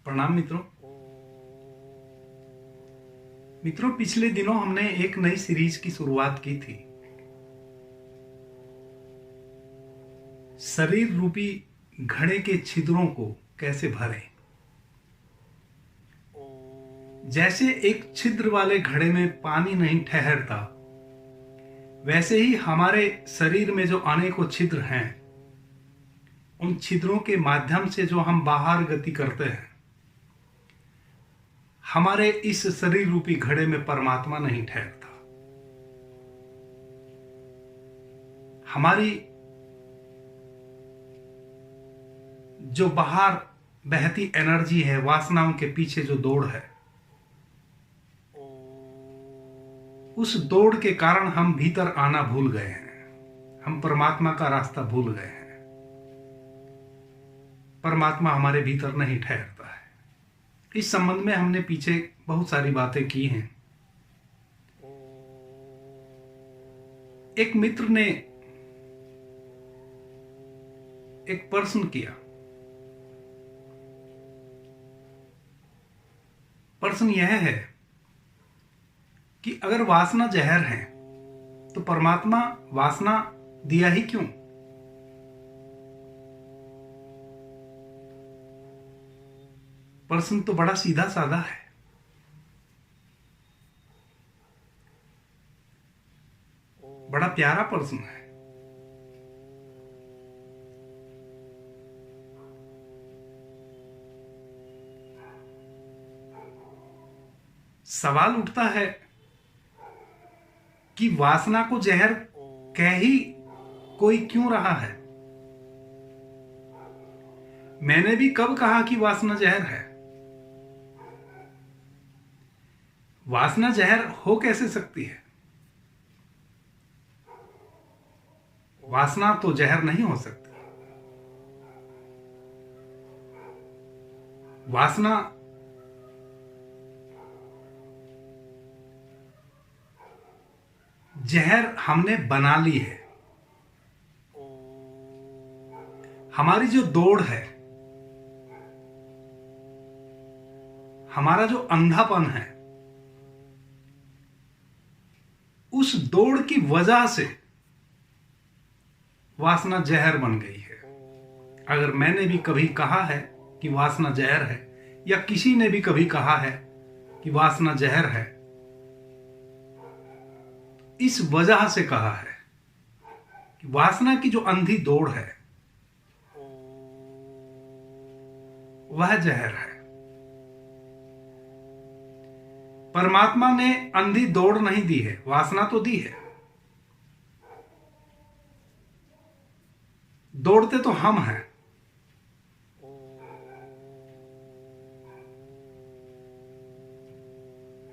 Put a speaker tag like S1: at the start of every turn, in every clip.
S1: प्रणाम मित्रों। पिछले दिनों हमने एक नई सीरीज की शुरुआत की थी, शरीर रूपी घड़े के छिद्रों को कैसे भरें। जैसे एक छिद्र वाले घड़े में पानी नहीं ठहरता, वैसे ही हमारे शरीर में जो अनेकों छिद्र हैं, उन छिद्रों के माध्यम से जो हम बाहर गति करते हैं, हमारे इस शरीर रूपी घड़े में परमात्मा नहीं ठहरता। हमारी जो बाहर बहती एनर्जी है, वासनाओं के पीछे जो दौड़ है, उस दौड़ के कारण हम भीतर आना भूल गए हैं। हम परमात्मा का रास्ता भूल गए हैं। परमात्मा हमारे भीतर नहीं ठहरता है। इस संबंध में हमने पीछे बहुत सारी बातें की हैं। एक मित्र ने एक प्रश्न किया। प्रश्न यह है कि अगर वासना जहर है तो परमात्मा वासना दिया ही क्यों? प्रश्न तो बड़ा सीधा साधा है। बड़ा प्यारा प्रश्न है। सवाल उठता है कि वासना को जहर कह ही कोई क्यों रहा है? मैंने भी कब कहा कि वासना जहर है? वासना जहर हो कैसे सकती है? वासना तो जहर नहीं हो सकती। वासना जहर हमने बना ली है। हमारी जो दौड़ है, हमारा जो अंधापन है, उस दौड़ की वजह से वासना जहर बन गई है। अगर मैंने भी कभी कहा है कि वासना जहर है, या किसी ने भी कभी कहा है कि वासना जहर है, इस वजह से कहा है कि वासना की जो अंधी दौड़ है वह जहर है। परमात्मा ने अंधी दौड़ नहीं दी है, वासना तो दी है। दौड़ते तो हम हैं।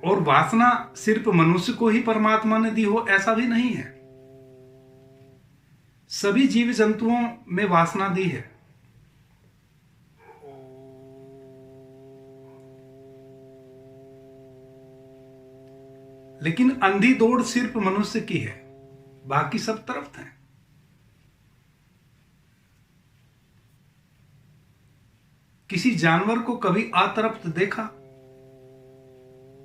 S1: और वासना सिर्फ मनुष्य को ही परमात्मा ने दी हो ऐसा भी नहीं है। सभी जीव जंतुओं में वासना दी है। लेकिन अंधी दौड़ सिर्फ मनुष्य की है, बाकी सब तरफ है। किसी जानवर को कभी आतरप्त देखा?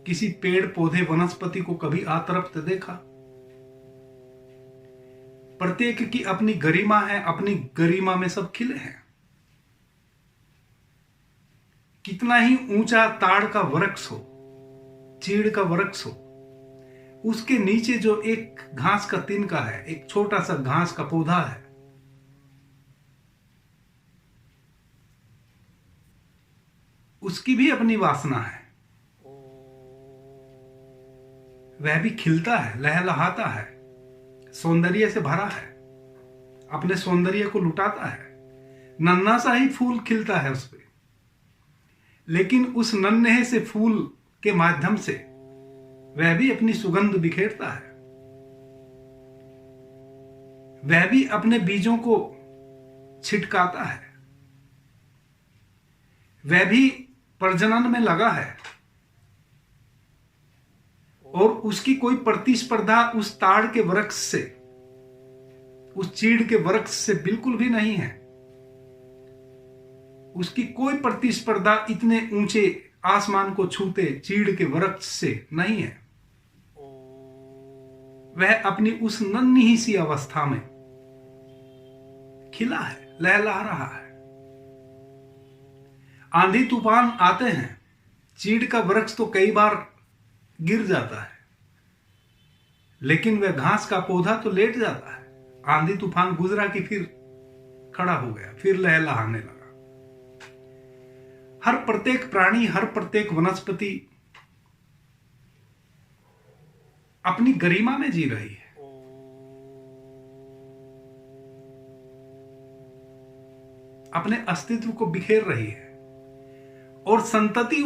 S1: किसी पेड़ पौधे वनस्पति को कभी आतरप्त देखा? प्रत्येक की अपनी गरिमा है, अपनी गरिमा में सब खिले हैं। कितना ही ऊंचा ताड़ का वृक्ष हो, चीड़ का वृक्ष हो, उसके नीचे जो एक घास का तिनका है, एक छोटा सा घास का पौधा है, उसकी भी अपनी वासना है। वह भी खिलता है, लहलहाता है, सौंदर्य से भरा है, अपने सौंदर्य को लुटाता है। नन्हा सा ही फूल खिलता है उस पे, लेकिन उस नन्हे से फूल के माध्यम से वह भी अपनी सुगंध बिखेरता है। वह भी अपने बीजों को छिटकाता है। वह भी प्रजनन में लगा है, और उसकी कोई प्रतिस्पर्धा उस ताड़ के वृक्ष से, उस चीड़ के वृक्ष से बिल्कुल भी नहीं है। उसकी कोई प्रतिस्पर्धा इतने ऊंचे आसमान को छूते चीड़ के वृक्ष से नहीं है। वह अपनी उस नन्ही सी अवस्था में खिला है, लहला रहा है। आंधी तूफान आते हैं, चीड़ का वृक्ष तो कई बार गिर जाता है, लेकिन वह घास का पौधा तो लेट जाता है। आंधी तूफान गुजरा कि फिर खड़ा हो गया, फिर लहलहाने लगा। हर प्रत्येक प्राणी, हर प्रत्येक वनस्पति अपनी गरिमा में जी रही है। अपने अस्तित्व को बिखेर रही है और संतति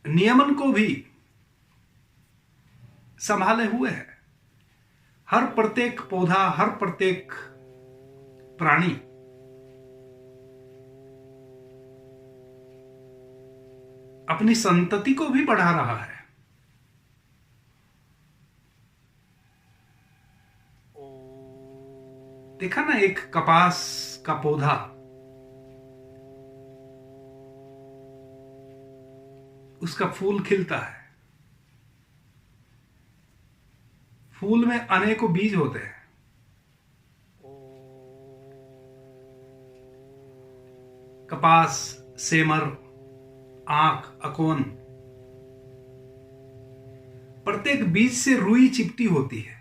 S1: नियमन को भी संभाले हुए है। हर प्रत्येक पौधा, हर प्रत्येक प्राणी अपनी संतति को भी बढ़ा रहा है। देखा ना, एक कपास का पौधा उसका फूल खिलता है। फूल में अनेकों बीज होते हैं। कपास, सेमर, आंख, अकोन, प्रत्येक बीज से रुई चिपटी होती है।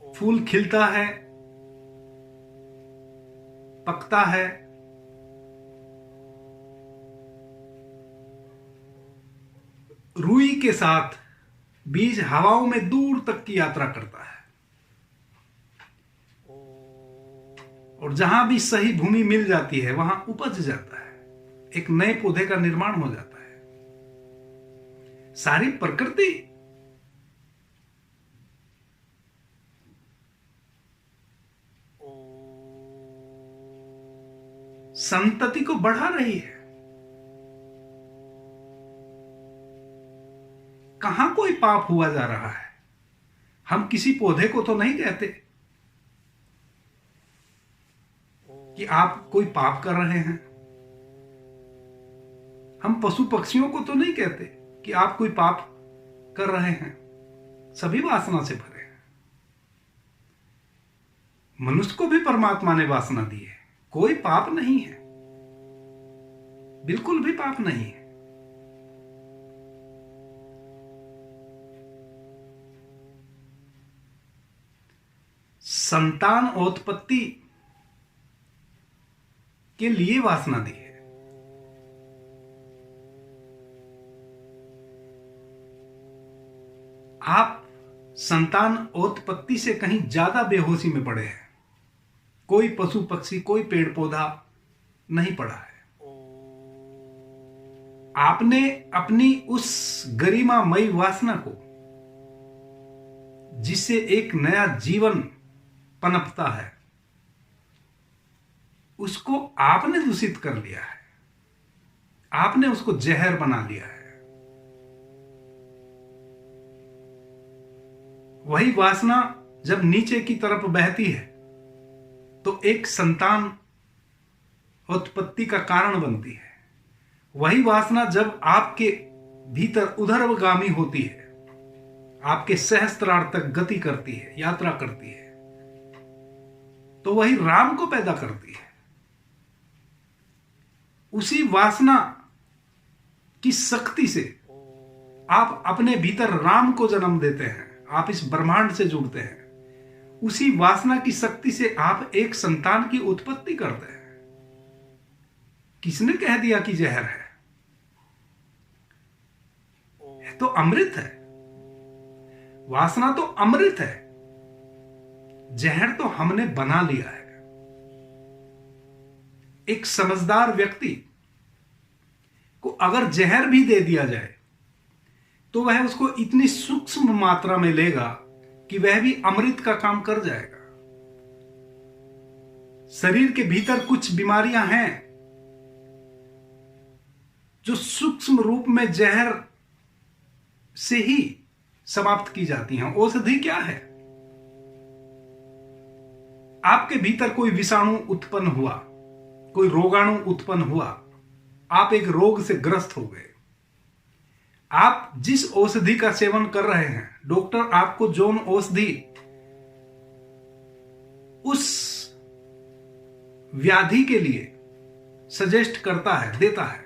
S1: फूल खिलता है, पकता है, रुई के साथ बीज हवाओं में दूर तक की यात्रा करता है और जहां भी सही भूमि मिल जाती है वहां उपज जाता है, एक नए पौधे का निर्माण हो जाता है। सारी प्रकृति संतति को बढ़ा रही है। कहां कोई पाप हुआ जा रहा है? हम किसी पौधे को तो नहीं कहते कि आप कोई पाप कर रहे हैं। हम पशु पक्षियों को तो नहीं कहते कि आप कोई पाप कर रहे हैं। सभी वासना से भरे हैं। मनुष्य को भी परमात्मा ने वासना दी है। कोई पाप नहीं है, बिल्कुल भी पाप नहीं है। संतान उत्पत्ति के लिए वासना दी है। आप संतान उत्पत्ति से कहीं ज्यादा बेहोशी में पड़े हैं। कोई पशु पक्षी, कोई पेड़ पौधा नहीं पड़ा है। आपने अपनी उस गरिमामयी वासना को, जिससे एक नया जीवन पनपता है, उसको आपने दूषित कर लिया है। आपने उसको जहर बना लिया है। वही वासना जब नीचे की तरफ बहती है तो एक संतान उत्पत्ति का कारण बनती है। वही वासना जब आपके भीतर उधर्वगामी होती है, आपके सहस्त्रार तक गति करती है, यात्रा करती है, तो वही राम को पैदा करती है। उसी वासना की शक्ति से आप अपने भीतर राम को जन्म देते हैं। आप इस ब्रह्मांड से जुड़ते हैं। उसी वासना की शक्ति से आप एक संतान की उत्पत्ति करते हैं। किसने कह दिया कि जहर है? यह तो अमृत है। वासना तो अमृत है। जहर तो हमने बना लिया है। एक समझदार व्यक्ति को अगर जहर भी दे दिया जाए तो वह उसको इतनी सूक्ष्म मात्रा में लेगा कि वह भी अमृत का काम कर जाएगा। शरीर के भीतर कुछ बीमारियां हैं जो सूक्ष्म रूप में जहर से ही समाप्त की जाती हैं। औषधि क्या है? आपके भीतर कोई विषाणु उत्पन्न हुआ, कोई रोगाणु उत्पन्न हुआ, आप एक रोग से ग्रस्त हो गए। आप जिस औषधि का सेवन कर रहे हैं, डॉक्टर आपको जो औषधि उस व्याधि के लिए सजेस्ट करता है, देता है,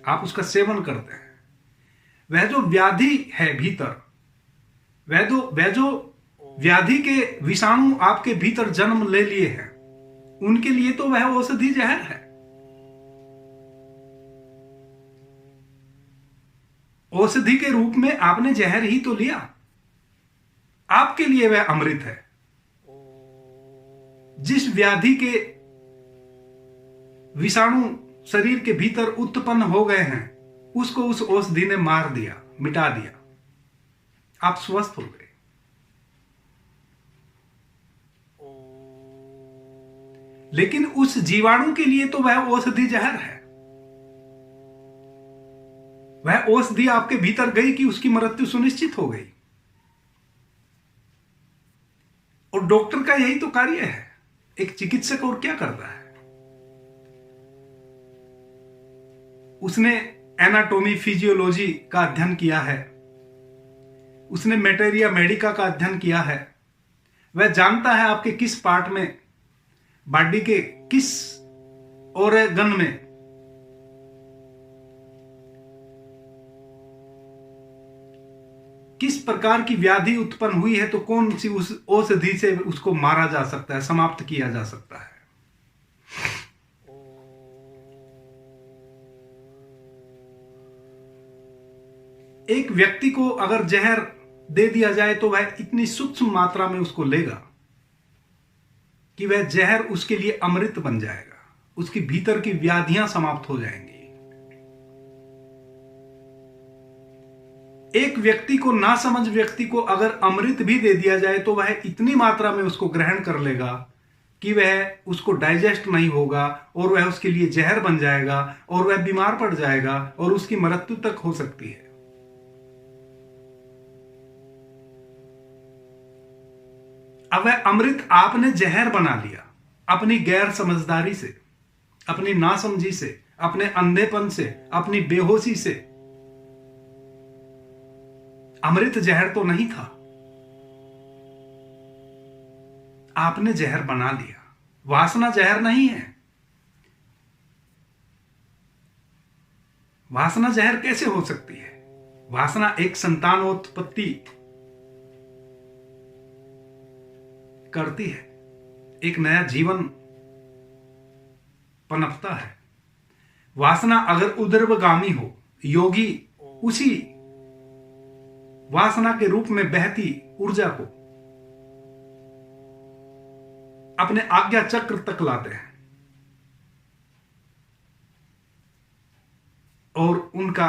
S1: आप उसका सेवन करते हैं। वह जो व्याधि है भीतर, वह जो व्याधि के विषाणु आपके भीतर जन्म ले लिए हैं, उनके लिए तो वह औषधि जहर है। औषधि के रूप में आपने जहर ही तो लिया, आपके लिए वह अमृत है। जिस व्याधि के विषाणु शरीर के भीतर उत्पन्न हो गए हैं, उसको उस औषधि ने मार दिया, मिटा दिया, आप स्वस्थ हो गए। लेकिन उस जीवाणु के लिए तो वह औषधि जहर है। वह औषधि आपके भीतर गई कि उसकी मृत्यु सुनिश्चित हो गई। और डॉक्टर का यही तो कार्य है। एक चिकित्सक और क्या करता है? उसने एनाटॉमी फिजियोलॉजी का अध्ययन किया है, उसने मैटेरिया मेडिका का अध्ययन किया है। वह जानता है आपके किस पार्ट में, बॉडी के किस ऑर्गन में किस प्रकार की व्याधि उत्पन्न हुई है, तो कौन सी उस औषधि से उसको मारा जा सकता है, समाप्त किया जा सकता है। एक व्यक्ति को अगर जहर दे दिया जाए तो वह इतनी सूक्ष्म मात्रा में उसको लेगा कि वह जहर उसके लिए अमृत बन जाएगा, उसकी भीतर की व्याधियां समाप्त हो जाएंगी। एक व्यक्ति को, नासमझ व्यक्ति को अगर अमृत भी दे दिया जाए तो वह इतनी मात्रा में उसको ग्रहण कर लेगा कि वह उसको डाइजेस्ट नहीं होगा और वह उसके लिए जहर बन जाएगा और वह बीमार पड़ जाएगा और उसकी मृत्यु तक हो सकती है। अब वह अमृत आपने जहर बना लिया अपनी गैर समझदारी से, अपनी नासमझी से, अपने अंधेपन से, अपनी बेहोशी से। अमृत जहर तो नहीं था, आपने जहर बना लिया। वासना जहर नहीं है। वासना जहर कैसे हो सकती है? वासना एक संतानोत्पत्ति करती है, एक नया जीवन पनपता है। वासना अगर उदर्वगामी हो, योगी उसी वासना के रूप में बहती ऊर्जा को अपने आज्ञा चक्र तक लाते हैं और उनका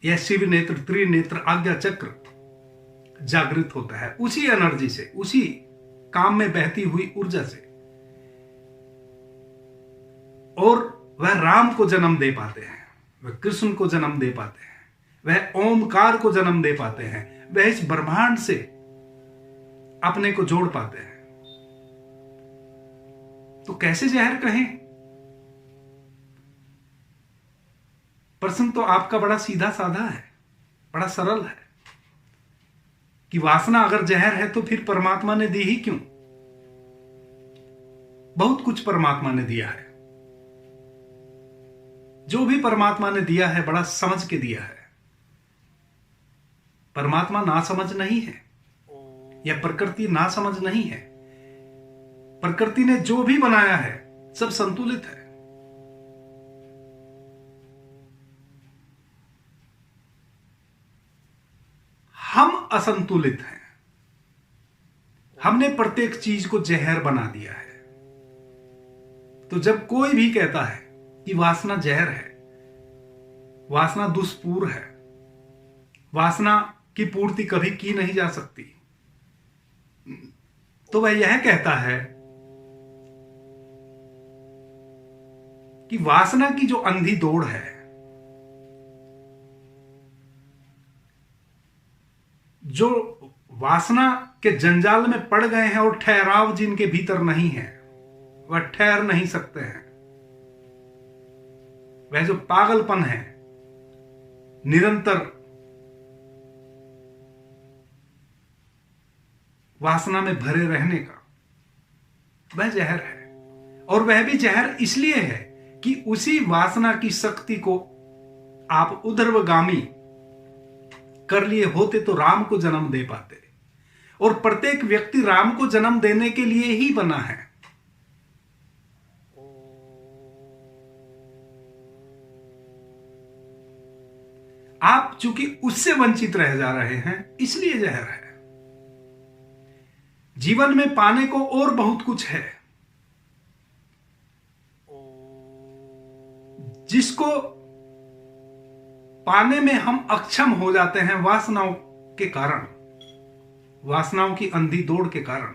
S1: यह शिव नेत्र, त्रिनेत्र आज्ञा चक्र जागृत होता है उसी एनर्जी से, उसी काम में बहती हुई ऊर्जा से। और वह राम को जन्म दे पाते हैं, वह कृष्ण को जन्म दे पाते हैं, वह ओमकार को जन्म दे पाते हैं, वह इस ब्रह्मांड से अपने को जोड़ पाते हैं। तो कैसे जहर कहें? प्रश्न तो आपका बड़ा सीधा साधा है, बड़ा सरल है कि वासना अगर जहर है तो फिर परमात्मा ने दी ही क्यों? बहुत कुछ परमात्मा ने दिया है। जो भी परमात्मा ने दिया है बड़ा समझ के दिया है। परमात्मा नासमझ नहीं है, या प्रकृति नासमझ नहीं है। प्रकृति ने जो भी बनाया है सब संतुलित है। हम असंतुलित हैं। हमने प्रत्येक चीज को जहर बना दिया है। तो जब कोई भी कहता है कि वासना जहर है, वासना दुष्पूर है, वासना की पूर्ति कभी की नहीं जा सकती, तो वह यह कहता है कि वासना की जो अंधी दौड़ है, जो वासना के जंजाल में पड़ गए हैं और ठहराव जिनके भीतर नहीं है, वह ठहर नहीं सकते हैं। वह जो पागलपन है निरंतर वासना में भरे रहने का, वह जहर है। और वह भी जहर इसलिए है कि उसी वासना की शक्ति को आप उर्ध्वगामी कर लिए होते तो राम को जन्म दे पाते। और प्रत्येक व्यक्ति राम को जन्म देने के लिए ही बना है। आप चूंकि उससे वंचित रह जा रहे हैं, इसलिए जहर है। जीवन में पाने को और बहुत कुछ है, जिसको पाने में हम अक्षम हो जाते हैं वासनाओं के कारण, वासनाओं की अंधी दौड़ के कारण।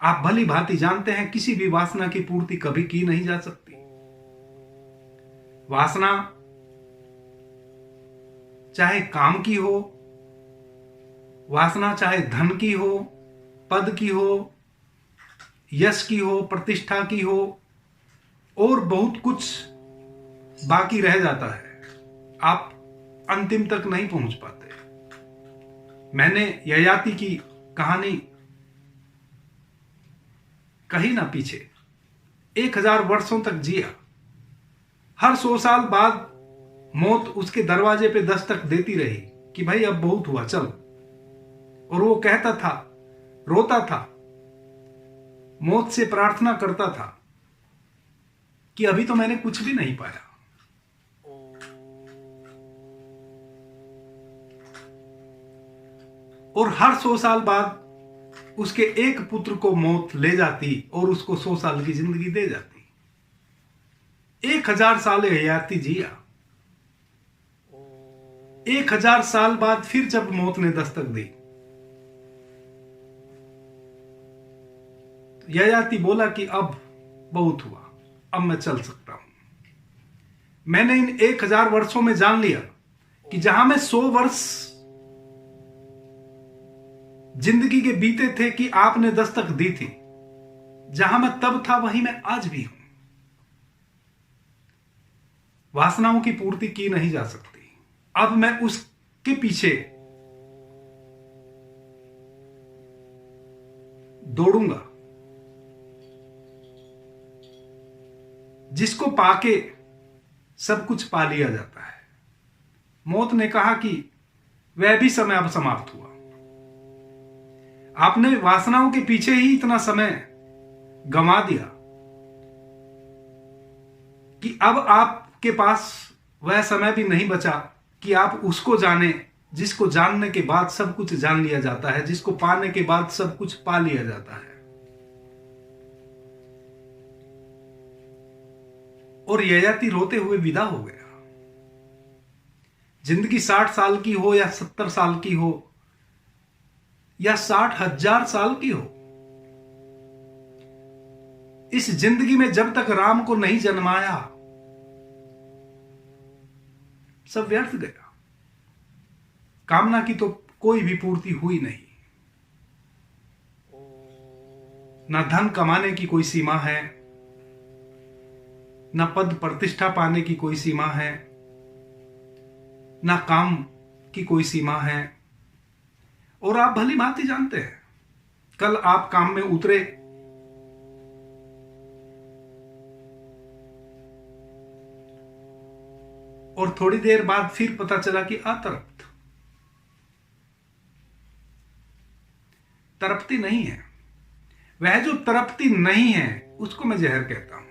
S1: आप भली भांति जानते हैं किसी भी वासना की पूर्ति कभी की नहीं जा सकती। वासना चाहे काम की हो, वासना चाहे धन की हो, पद की हो, यश की हो, प्रतिष्ठा की हो, और बहुत कुछ बाकी रह जाता है। आप अंतिम तक नहीं पहुंच पाते। मैंने ययाति की कहानी कही ना पीछे, 1000 वर्षों तक जिया। हर 100 साल बाद मौत उसके दरवाजे पे दस्तक देती रही कि भाई अब बहुत हुआ, चल। और वो कहता था, रोता था, मौत से प्रार्थना करता था कि अभी तो मैंने कुछ भी नहीं पाया। और हर 100 साल बाद उसके एक पुत्र को मौत ले जाती और उसको 100 साल की जिंदगी दे जाती। 1000 साल ययाति जिया। 1000 साल बाद फिर जब मौत ने दस्तक दी, ययाति बोला कि अब बहुत हुआ, अब मैं चल सकता हूं। मैंने इन 1000 वर्षों में जान लिया कि जहां मैं 100 वर्ष जिंदगी के बीते थे कि आपने दस्तक दी थी, जहां मैं तब था वहीं मैं आज भी हूं। वासनाओं की पूर्ति की नहीं जा सकती। अब मैं उसके पीछे दौड़ूंगा जिसको पाके सब कुछ पा लिया जाता है। मौत ने कहा कि वह भी समय अब समाप्त हुआ। आपने वासनाओं के पीछे ही इतना समय गंवा दिया कि अब आपके पास वह समय भी नहीं बचा कि आप उसको जाने जिसको जानने के बाद सब कुछ जान लिया जाता है, जिसको पाने के बाद सब कुछ पा लिया जाता है। और ययाति रोते हुए विदा हो गया। जिंदगी 60 साल की हो या 70 साल की हो या 60,000 साल की हो, इस जिंदगी में जब तक राम को नहीं जन्माया सब व्यर्थ गया। कामना की तो कोई भी पूर्ति हुई नहीं। ना धन कमाने की कोई सीमा है, ना पद प्रतिष्ठा पाने की कोई सीमा है, ना काम की कोई सीमा है। और आप भली भांति जानते हैं, कल आप काम में उतरे, और थोड़ी देर बाद फिर पता चला कि अतृप्त, तृप्ति नहीं है। वह जो तृप्ति नहीं है उसको मैं जहर कहता हूं।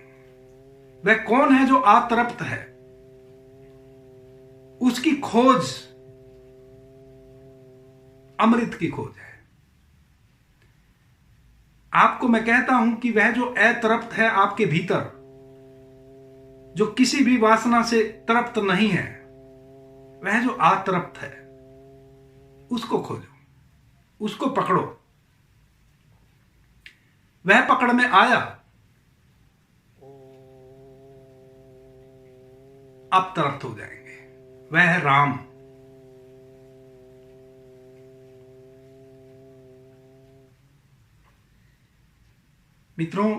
S1: वह कौन है जो अतृप्त है? उसकी खोज अमृत की खोज है। आपको मैं कहता हूं कि वह जो अतृप्त है आपके भीतर, जो किसी भी वासना से तृप्त नहीं है, वह जो अतृप्त है उसको खोजो, उसको पकड़ो। वह पकड़ में आया, अब तृप्त हो जाएंगे। वह है राम। मित्रों,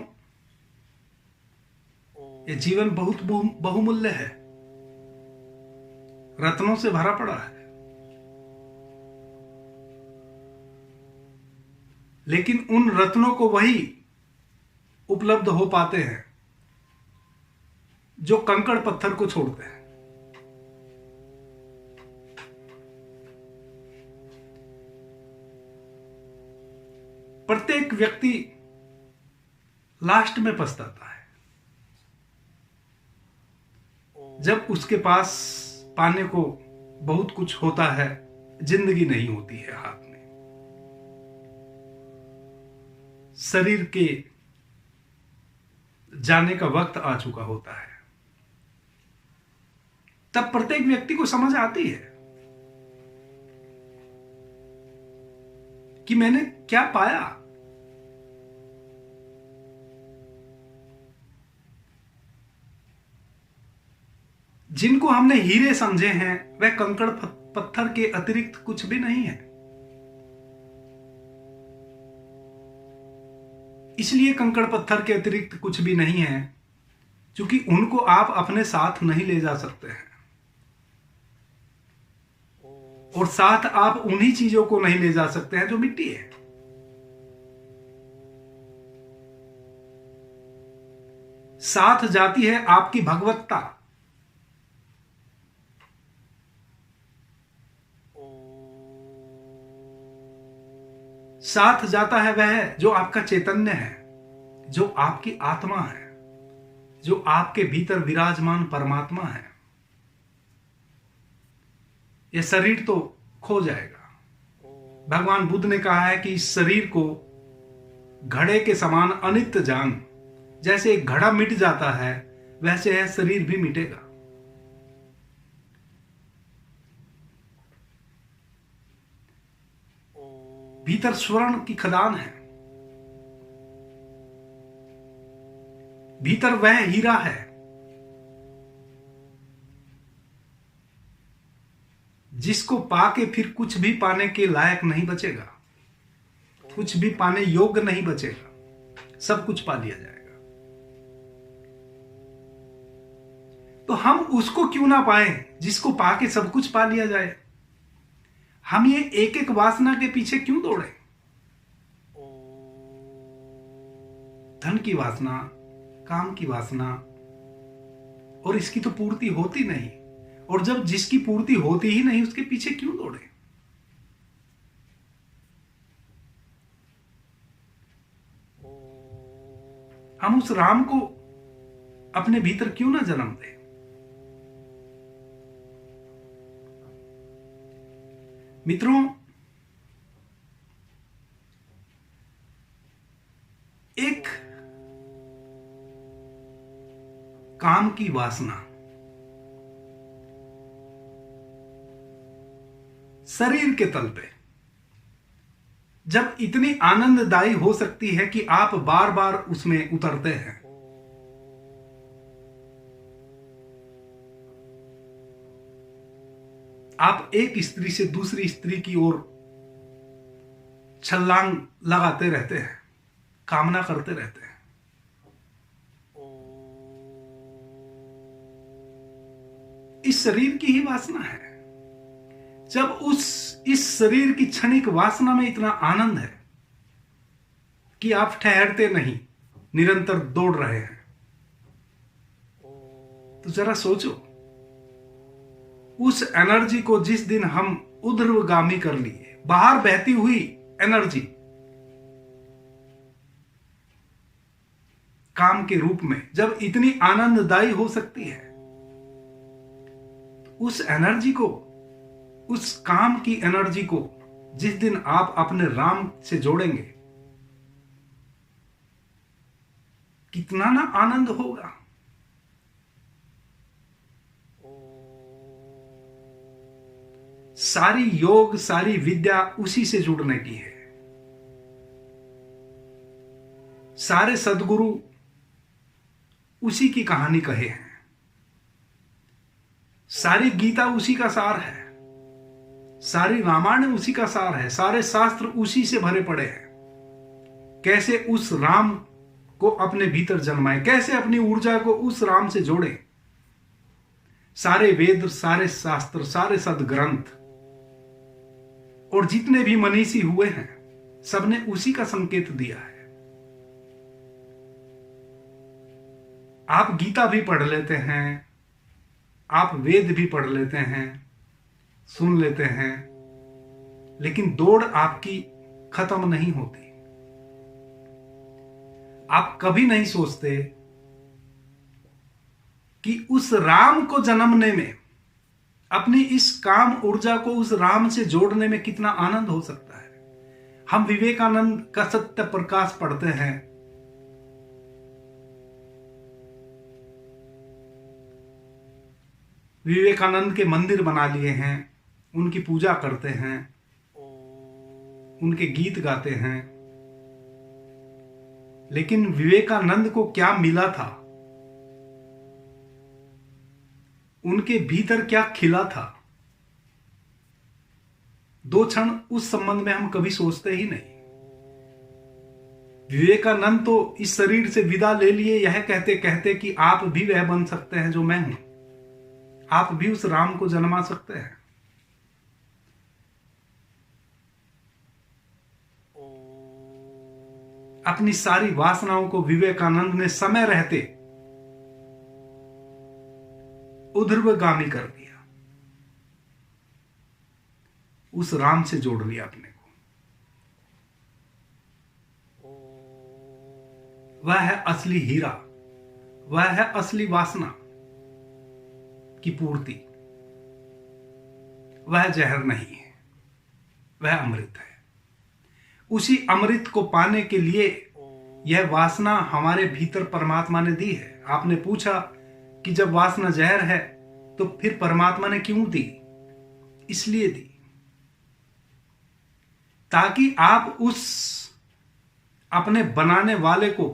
S1: ये जीवन बहुत बहुमूल्य है, रत्नों से भरा पड़ा है, लेकिन उन रत्नों को वही उपलब्ध हो पाते हैं जो कंकड़ पत्थर को छोड़ते हैं। प्रत्येक व्यक्ति लास्ट में पछताता है जब उसके पास पाने को बहुत कुछ होता है, जिंदगी नहीं होती है हाथ में। शरीर के जाने का वक्त आ चुका होता है, तब प्रत्येक व्यक्ति को समझ आती है कि मैंने क्या पाया। जिनको हमने हीरे समझे हैं वह कंकड़ पत्थर के अतिरिक्त कुछ भी नहीं है। इसलिए कंकड़ पत्थर के अतिरिक्त कुछ भी नहीं है क्योंकि उनको आप अपने साथ नहीं ले जा सकते हैं, और साथ आप उन्हीं चीजों को नहीं ले जा सकते हैं जो मिट्टी है। साथ जाती है आपकी भगवत्ता, साथ जाता है वह जो आपका चैतन्य है, जो आपकी आत्मा है, जो आपके भीतर विराजमान परमात्मा है। यह शरीर तो खो जाएगा। भगवान बुद्ध ने कहा है कि इस शरीर को घड़े के समान अनित्य जान। जैसे एक घड़ा मिट जाता है वैसे यह शरीर भी मिटेगा। भीतर स्वर्ण की खदान है, भीतर वह हीरा है जिसको पाके फिर कुछ भी पाने के लायक नहीं बचेगा, कुछ भी पाने योग्य नहीं बचेगा, सब कुछ पा लिया जाएगा। तो हम उसको क्यों ना पाए जिसको पाके सब कुछ पा लिया जाए। हम ये एक एक वासना के पीछे क्यों दौड़े। धन की वासना, काम की वासना, और इसकी तो पूर्ति होती नहीं, और जब जिसकी पूर्ति होती ही नहीं उसके पीछे क्यों दौड़े। हम उस राम को अपने भीतर क्यों ना जन्म दें। मित्रों, एक काम की वासना शरीर के तल पे जब इतनी आनंददायी हो सकती है कि आप बार बार उसमें उतरते हैं, आप एक स्त्री से दूसरी स्त्री की ओर छलांग लगाते रहते हैं, कामना करते रहते हैं। इस शरीर की ही वासना है। जब इस शरीर की क्षणिक वासना में इतना आनंद है कि आप ठहरते नहीं, निरंतर दौड़ रहे हैं, तो जरा सोचो, उस एनर्जी को जिस दिन हम ऊर्ध्वगामी कर लिए, बाहर बहती हुई एनर्जी काम के रूप में जब इतनी आनंददायी हो सकती है, उस एनर्जी को, उस काम की एनर्जी को जिस दिन आप अपने राम से जोड़ेंगे, कितना ना आनंद होगा। सारी योग, सारी विद्या उसी से जुड़ने की है। सारे सद्गुरु उसी की कहानी कहे हैं। सारी गीता उसी का सार है, सारी रामायण उसी का सार है, सारे शास्त्र उसी से भरे पड़े हैं। कैसे उस राम को अपने भीतर जन्माए, कैसे अपनी ऊर्जा को उस राम से जोड़े। सारे वेद, सारे शास्त्र, सारे सदग्रंथ और जितने भी मनीषी हुए हैं, सबने उसी का संकेत दिया है। आप गीता भी पढ़ लेते हैं, आप वेद भी पढ़ लेते हैं, सुन लेते हैं, लेकिन दौड़ आपकी खत्म नहीं होती। आप कभी नहीं सोचते कि उस राम को जन्मने में, अपनी इस काम ऊर्जा को उस राम से जोड़ने में कितना आनंद हो सकता है। हम विवेकानंद का सत्य प्रकाश पढ़ते हैं, विवेकानंद के मंदिर बना लिए हैं, उनकी पूजा करते हैं, उनके गीत गाते हैं, लेकिन विवेकानंद को क्या मिला था, उनके भीतर क्या खिला था, दो क्षण उस संबंध में हम कभी सोचते ही नहीं। विवेकानंद तो इस शरीर से विदा ले लिए यह कहते कहते कि आप भी वह बन सकते हैं जो मैं हूं, आप भी उस राम को जन्मा सकते हैं। अपनी सारी वासनाओं को विवेकानंद ने समय रहते ऊर्ध्वगामी कर दिया, उस राम से जोड़ लिया अपने को। वह है असली हीरा, वह है असली वासना की पूर्ति। वह जहर नहीं है, वह अमृत है। उसी अमृत को पाने के लिए यह वासना हमारे भीतर परमात्मा ने दी है। आपने पूछा कि जब वासना जहर है तो फिर परमात्मा ने क्यों दी? इसलिए दी ताकि आप उस अपने बनाने वाले को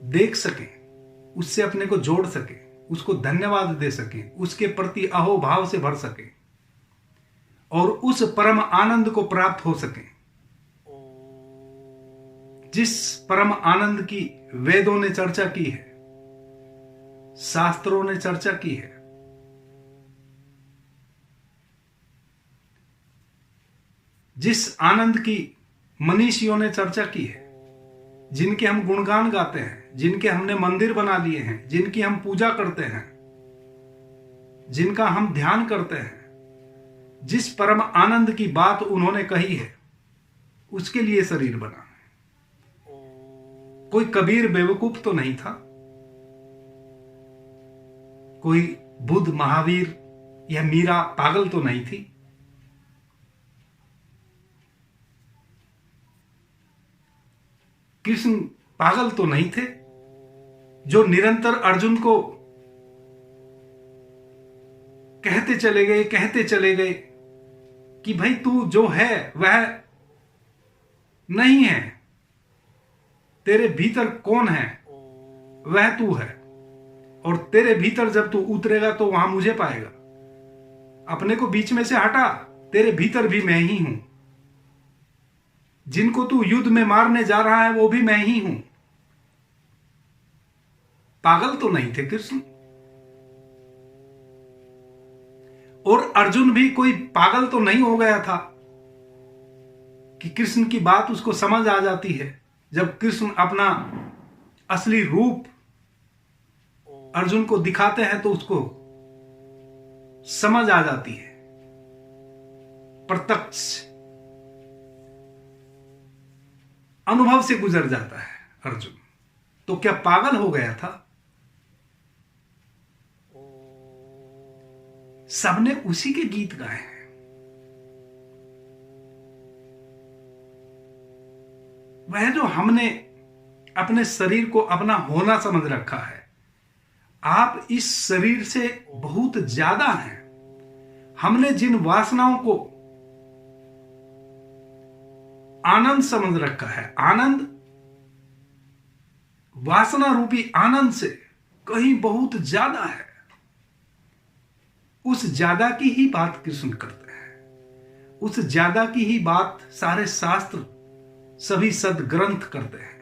S1: देख सकें, उससे अपने को जोड़ सकें, उसको धन्यवाद दे सकें, उसके प्रति अहोभाव से भर सकें और उस परम आनंद को प्राप्त हो सकें, जिस परम आनंद की वेदों ने चर्चा की है, शास्त्रों ने चर्चा की है। जिस आनंद की मनीषियों ने चर्चा की है, जिनके हम गुणगान गाते हैं, जिनके हमने मंदिर बना लिए हैं, जिनकी हम पूजा करते हैं, जिनका हम ध्यान करते हैं, जिस परम आनंद की बात उन्होंने कही है, उसके लिए शरीर बना है। कोई कबीर बेवकूफ तो नहीं था, कोई बुद्ध, महावीर या मीरा पागल तो नहीं थी। कृष्ण पागल तो नहीं थे जो निरंतर अर्जुन को कहते चले गए कि भाई तू जो है वह नहीं है, तेरे भीतर कौन है, वह तू है, और तेरे भीतर जब तू उतरेगा तो वहां मुझे पाएगा। अपने को बीच में से हटा, तेरे भीतर भी मैं ही हूं। जिनको तू युद्ध में मारने जा रहा है वो भी मैं ही हूं। पागल तो नहीं थे कृष्ण, और अर्जुन भी कोई पागल तो नहीं हो गया था कि कृष्ण की बात उसको समझ आ जाती है। जब कृष्ण अपना असली रूप अर्जुन को दिखाते हैं तो उसको समझ आ जाती है, प्रत्यक्ष अनुभव से गुजर जाता है अर्जुन। तो क्या पागल हो गया था? सबने उसी के गीत गाए हैं। वह जो हमने अपने शरीर को अपना होना समझ रखा है, आप इस शरीर से बहुत ज्यादा हैं। हमने जिन वासनाओं को आनंद समझ रखा है, आनंद वासना रूपी आनंद से कहीं बहुत ज्यादा है। उस ज्यादा की ही बात कृष्ण करते हैं। उस ज्यादा की ही बात सारे शास्त्र सभी सदग्रंथ करते हैं।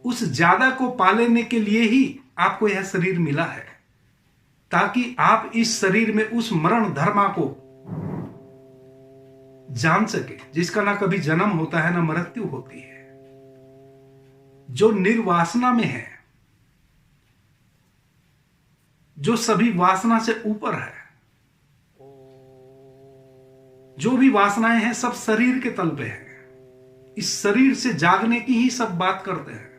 S1: उस ज्यादा को पा लेने के लिए ही आपको यह शरीर मिला है, ताकि आप इस शरीर में उस मरण धर्मा को जान सके, जिसका ना कभी जन्म होता है ना मृत्यु होती है, जो निर्वासना में है, जो सभी वासना से ऊपर है। जो भी वासनाएं हैं सब शरीर के तल पे है। इस शरीर से जागने की ही सब बात करते हैं।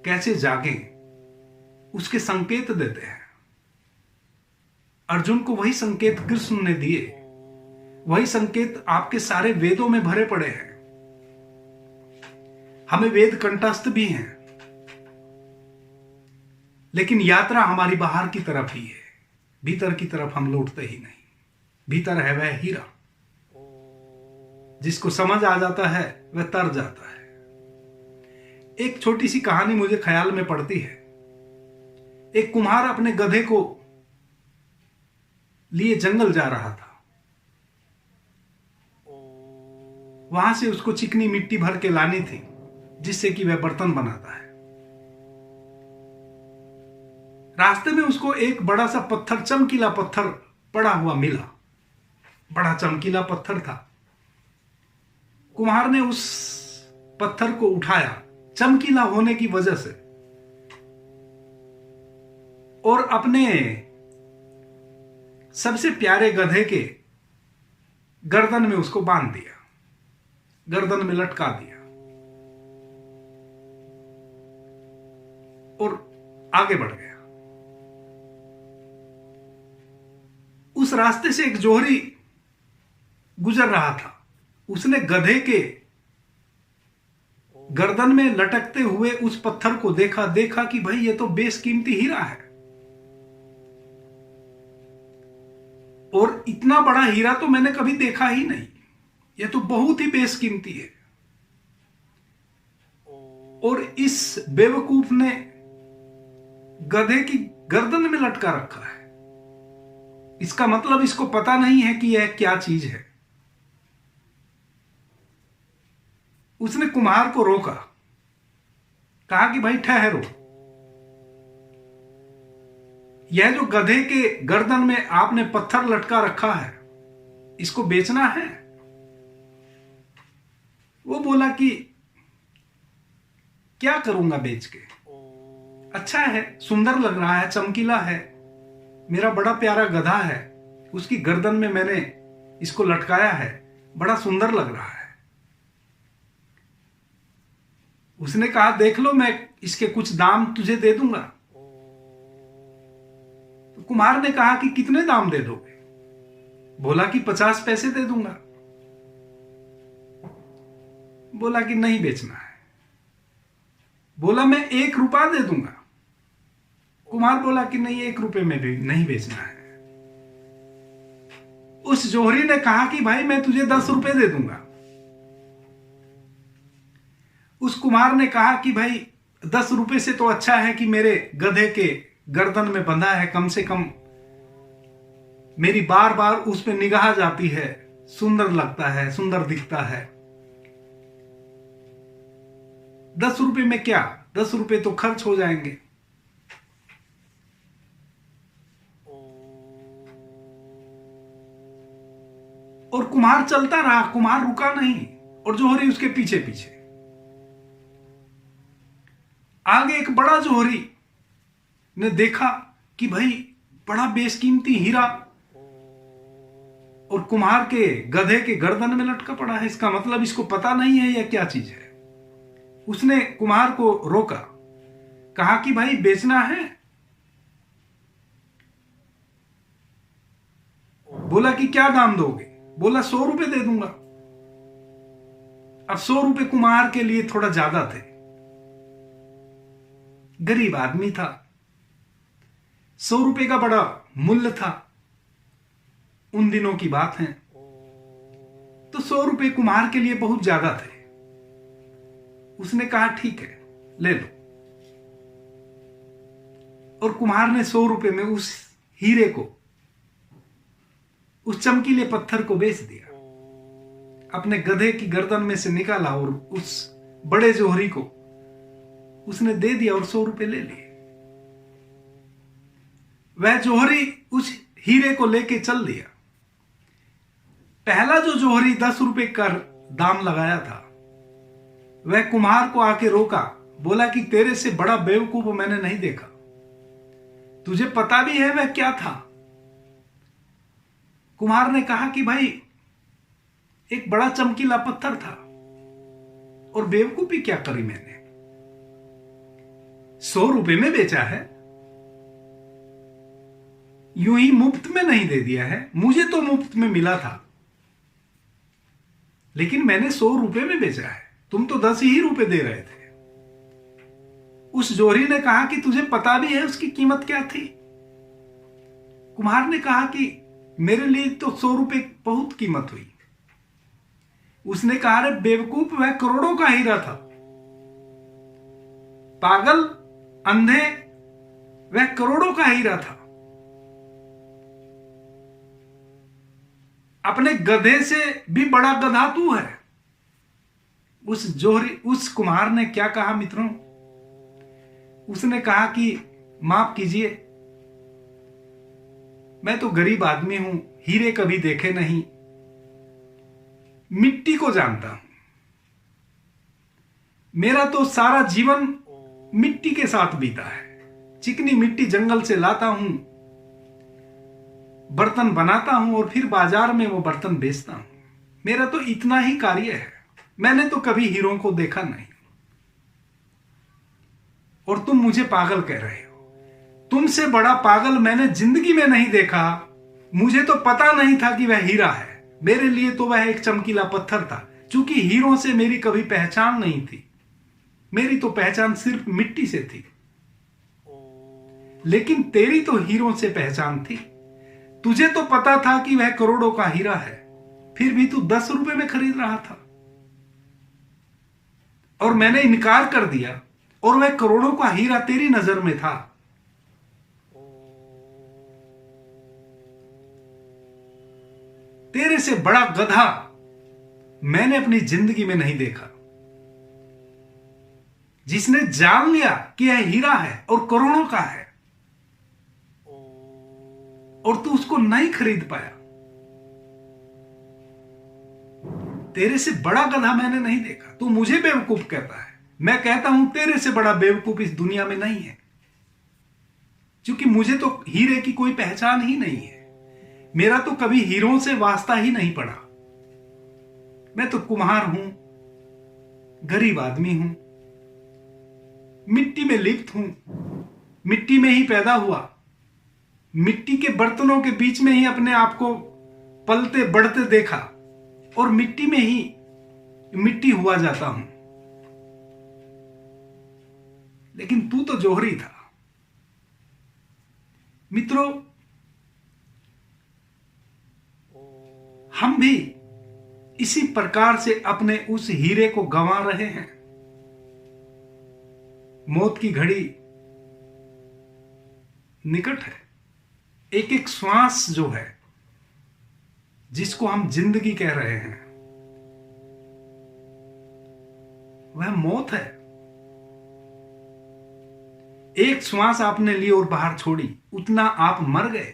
S1: कैसे जागें उसके संकेत देते हैं। अर्जुन को वही संकेत कृष्ण ने दिए, वही संकेत आपके सारे वेदों में भरे पड़े हैं। हमें वेद कंठस्थ भी हैं, लेकिन यात्रा हमारी बाहर की तरफ ही है, भीतर की तरफ हम लौटते ही नहीं। भीतर है वह हीरा, जिसको समझ आ जाता है वह तर जाता है। एक छोटी सी कहानी मुझे ख्याल में पड़ती है। एक कुम्हार अपने गधे को लिए जंगल जा रहा था। वहां से उसको चिकनी मिट्टी भर के लानी थी, जिससे कि वह बर्तन बनाता है। रास्ते में उसको एक बड़ा सा पत्थर, चमकीला पत्थर पड़ा हुआ मिला। बड़ा चमकीला पत्थर था। कुम्हार ने उस पत्थर को उठाया, चमकीला होने की वजह से, और अपने सबसे प्यारे गधे के गर्दन में उसको बांध दिया, गर्दन में लटका दिया और आगे बढ़ गया। उस रास्ते से एक जोहरी गुजर रहा था। उसने गधे के गर्दन में लटकते हुए उस पत्थर को देखा कि भाई ये तो बेशकीमती हीरा है, और इतना बड़ा हीरा तो मैंने कभी देखा ही नहीं, ये तो बहुत ही बेशकीमती है। और इस बेवकूफ ने गधे की गर्दन में लटका रखा है। इसका मतलब इसको पता नहीं है कि यह क्या चीज है। उसने कुम्हार को रोका, कहा कि भाई ठहरो, यह जो गधे के गर्दन में आपने पत्थर लटका रखा है, इसको बेचना है? वो बोला कि क्या करूंगा बेच के, अच्छा है, सुंदर लग रहा है, चमकीला है, मेरा बड़ा प्यारा गधा है, उसकी गर्दन में मैंने इसको लटकाया है, बड़ा सुंदर लग रहा है। उसने कहा देख लो, मैं इसके कुछ दाम तुझे दे दूंगा। तो कुम्हार ने कहा कि कितने दाम दे दोगे? बोला कि 50 पैसे दे दूंगा। बोला कि नहीं बेचना है। बोला मैं 1 रुपया दे दूंगा। कुम्हार बोला कि नहीं, 1 रुपये में भी नहीं बेचना है। उस जोहरी ने कहा कि भाई मैं तुझे 10 रुपये दे दूंगा। उस कुम्हार ने कहा कि भाई 10 रुपये से तो अच्छा है कि मेरे गधे के गर्दन में बंधा है, कम से कम मेरी बार बार उस पर निगाह जाती है, सुंदर लगता है, सुंदर दिखता है। 10 रुपये में क्या, 10 रुपये तो खर्च हो जाएंगे। और कुम्हार चलता रहा, कुम्हार रुका नहीं, और जोहरी उसके पीछे पीछे। आगे एक बड़ा जोहरी ने देखा कि भाई बड़ा बेशकीमती हीरा और कुम्हार के गधे के गर्दन में लटका पड़ा है, इसका मतलब इसको पता नहीं है यह क्या चीज है। उसने कुम्हार को रोका, कहा कि भाई बेचना है? बोला कि क्या दाम दोगे? बोला 100 रुपए दे दूंगा। अब 100 रुपए कुम्हार के लिए थोड़ा ज्यादा थे, गरीब आदमी था, 100 रुपए का बड़ा मूल्य था, उन दिनों की बात है। तो 100 रुपए कुम्हार के लिए बहुत ज्यादा थे। उसने कहा ठीक है, ले लो। और कुम्हार ने 100 रुपए में उस हीरे को उस चमकीले पत्थर को बेच दिया, अपने गधे की गर्दन में से निकाला और उस बड़े जोहरी को उसने दे दिया और 100 रुपए ले लिए। वह जोहरी उस हीरे को लेके चल दिया। पहला जो जोहरी 10 रुपए का दाम लगाया था, वह कुम्हार को आके रोका, बोला कि तेरे से बड़ा बेवकूफ मैंने नहीं देखा, तुझे पता भी है वह क्या था? कुम्हार ने कहा कि भाई एक बड़ा चमकीला पत्थर था और बेवकूफी क्या करी मैंने, 100 रुपए में बेचा है, यूं ही मुफ्त में नहीं दे दिया है, मुझे तो मुफ्त में मिला था, लेकिन मैंने 100 रुपए में बेचा है, तुम तो 10 ही रुपए दे रहे थे। उस जोहरी ने कहा कि तुझे पता भी है उसकी कीमत क्या थी? कुम्हार ने कहा कि मेरे लिए तो 100 रुपए बहुत कीमत हुई। उसने कहा, अरे बेवकूफ, वह करोड़ों का हीरा था, पागल, अंधे, वह करोड़ों का हीरा था। अपने गधे से भी बड़ा गधा तू है। उस कुम्हार ने क्या कहा मित्रों? उसने कहा कि माफ कीजिए, मैं तो गरीब आदमी हूं, हीरे कभी देखे नहीं, मिट्टी को जानता हूं, मेरा तो सारा जीवन मिट्टी के साथ बीता है, चिकनी मिट्टी जंगल से लाता हूं, बर्तन बनाता हूं और फिर बाजार में वो बर्तन बेचता हूं, मेरा तो इतना ही कार्य है, मैंने तो कभी हीरों को देखा नहीं, और तुम मुझे पागल कह रहे हो। तुमसे बड़ा पागल मैंने जिंदगी में नहीं देखा। मुझे तो पता नहीं था कि वह हीरा है, मेरे लिए तो वह एक चमकीला पत्थर था। चूंकि हीरों से मेरी कभी पहचान नहीं थी, मेरी तो पहचान सिर्फ मिट्टी से थी, लेकिन तेरी तो हीरों से पहचान थी। तुझे तो पता था कि वह करोड़ों का हीरा है, फिर भी तू 10 रुपए में खरीद रहा था, और मैंने इनकार कर दिया, और वह करोड़ों का हीरा तेरी नजर में था। तेरे से बड़ा गधा मैंने अपनी जिंदगी में नहीं देखा, जिसने जान लिया कि यह हीरा है और करोड़ों का है, और तू उसको नहीं खरीद पाया। तेरे से बड़ा गधा मैंने नहीं देखा। तू मुझे बेवकूफ कहता है, मैं कहता हूं तेरे से बड़ा बेवकूफ इस दुनिया में नहीं है, क्योंकि मुझे तो हीरे की कोई पहचान ही नहीं है, मेरा तो कभी हीरों से वास्ता ही नहीं पड़ा। मैं तो कुम्हार हूं, गरीब आदमी हूं, मिट्टी में लिप्त हूं, मिट्टी में ही पैदा हुआ, मिट्टी के बर्तनों के बीच में ही अपने आप को पलते बढ़ते देखा, और मिट्टी में ही मिट्टी हुआ जाता हूं। लेकिन तू तो जोहरी था। मित्रों, हम भी इसी प्रकार से अपने उस हीरे को गंवा रहे हैं। मौत की घड़ी निकट है। एक एक श्वास जो है, जिसको हम जिंदगी कह रहे हैं, वह मौत है। एक श्वास आपने ली और बाहर छोड़ी, उतना आप मर गए।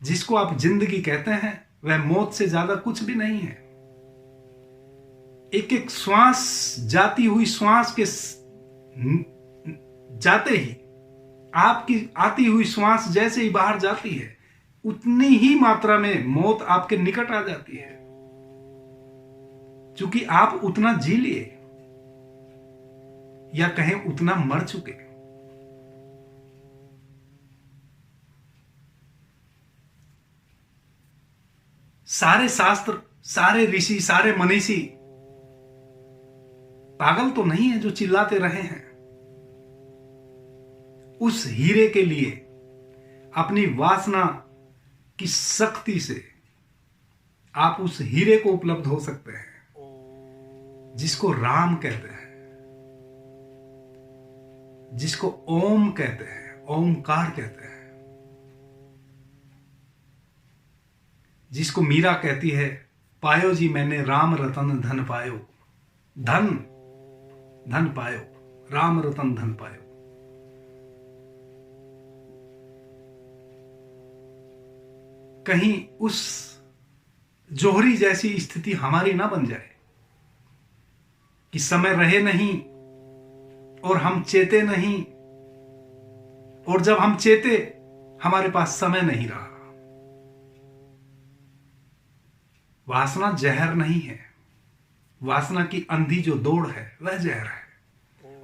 S1: जिसको आप जिंदगी कहते हैं, वह मौत से ज्यादा कुछ भी नहीं है। एक एक श्वास, जाती हुई श्वास के जाते ही, आपकी आती हुई श्वास जैसे ही बाहर जाती है, उतनी ही मात्रा में मौत आपके निकट आ जाती है, क्योंकि आप उतना जी लिए, या कहें उतना मर चुके। सारे शास्त्र, सारे ऋषि, सारे मनीषी पागल तो नहीं है जो चिल्लाते रहे हैं। उस हीरे के लिए अपनी वासना की शक्ति से आप उस हीरे को उपलब्ध हो सकते हैं, जिसको राम कहते हैं, जिसको ओम कहते हैं, ओमकार कहते हैं। जिसको मीरा कहती है, पायो जी मैंने राम रतन धन पायो, धन धन पायो, राम रतन धन पायो। कहीं उस जोहरी जैसी स्थिति हमारी ना बन जाए कि समय रहे नहीं और हम चेते नहीं, और जब हम चेते हमारे पास समय नहीं रहा। वासना जहर नहीं है, वासना की अंधी जो दौड़ है वह जहर है,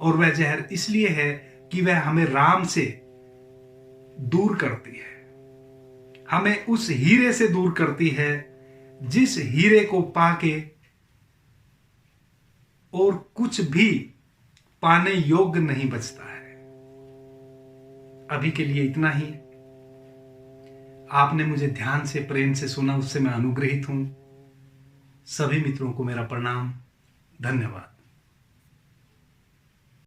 S1: और वह जहर इसलिए है कि वह हमें राम से दूर करती है, हमें उस हीरे से दूर करती है जिस हीरे को पाके और कुछ भी पाने योग्य नहीं बचता है। अभी के लिए इतना ही। आपने मुझे ध्यान से प्रेम से सुना, उससे मैं अनुग्रहित हूं। सभी मित्रों को मेरा प्रणाम, धन्यवाद।